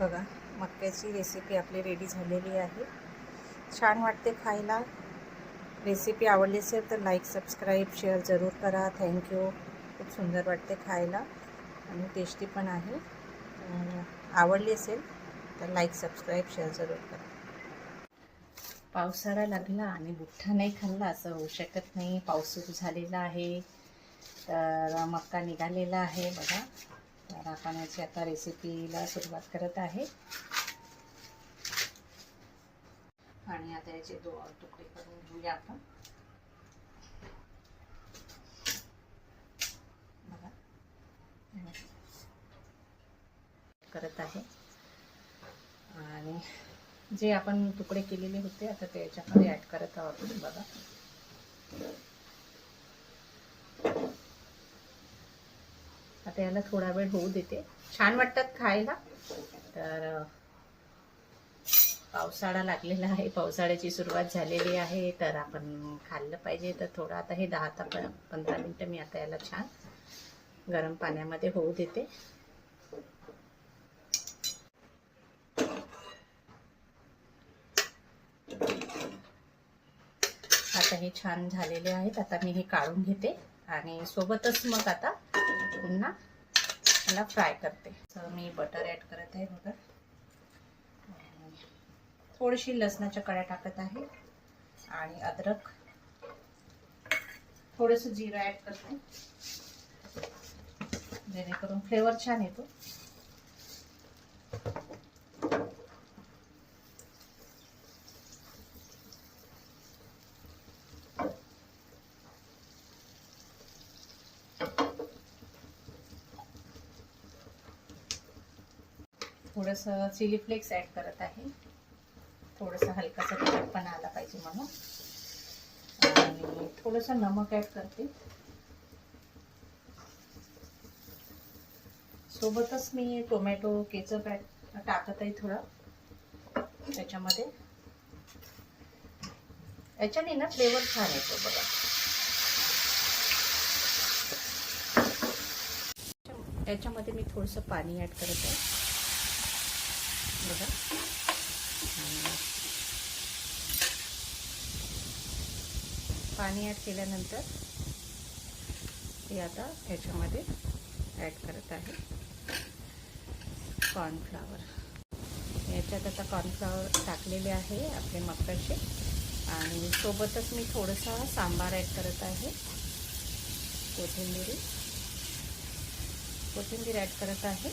बघा, मक्याची रेसिपी आपली रेडी झालेली आहे। छान वाटते खायला। रेसिपी आवडली असेल तर लाईक, सबस्क्राईब, शेअर जरूर करा। थँक्यू। खूप सुंदर वाटते खायला आणि टेस्टी पण आहे। आवडली असेल तर लाईक, सबस्क्राईब, शेअर जरूर करा। पावसाळा लागला आणि बुट्टा नाही खाल्ला असं होऊ शकत नाही। पाऊस सुरू झालेला आहे तर मक्का निघालेला आहे बघा। तर आपण याची आता रेसिपीला सुरुवात करत आहे आणि आता याचे दोन तुकडे करून घेऊया आपण। बघा करत आहे आणि जे आपण तुकडे केलेले होते आता ते याच्यामध्ये ॲड करत आहोत। बघा आता याला थोडा वेळ होऊ देते। छान वाटतात खायला। तर पावसाळा लागलेला आहे, पावसाळ्याची सुरुवात झालेली आहे तर आपण खाल्लं पाहिजे। तर थोडं आता हे 10 ते 15 मिनिटं मी आता याला छान गरम पाण्यामध्ये होऊ देते। आता हे छान झालेले आहेत। आता मी हे काढून घेते आणि सोबतच मग आता पुन्हा मला फ्राय करते। तर मी बटर ॲड करत आहे बघा। थोडीशी लसणाच्या कळ्या टाकत आहे आणि अद्रक, थोडंसं जिरं ॲड करते जेणेकरून फ्लेवर छान येतो। थोडंसं चिली फ्लेक्स ॲड करत आहे, थोडंसं हलकासा तिखटपणा आला पाहिजे म्हणून। आणि थोडंसं नमक ॲड करते। सोबतच मी टोमॅटो केचप टाकत आहे थोडा त्याच्यामध्ये। याच्याने ना फ्लेवर छान येतो बघा। याच्यामध्ये मी थोडंसं पाणी ॲड करत आहे बघा। पाणी ॲड केल्यानंतर हे आता याच्यामध्ये ॲड करत आहे कॉर्नफ्लॉवर। याच्यात आता कॉर्नफ्लॉवर टाकलेले आहे आपले मक्याचे आणि सोबतच मी थोडासा सांबार ॲड करत आहे। कोथिंबीर ॲड करत आहे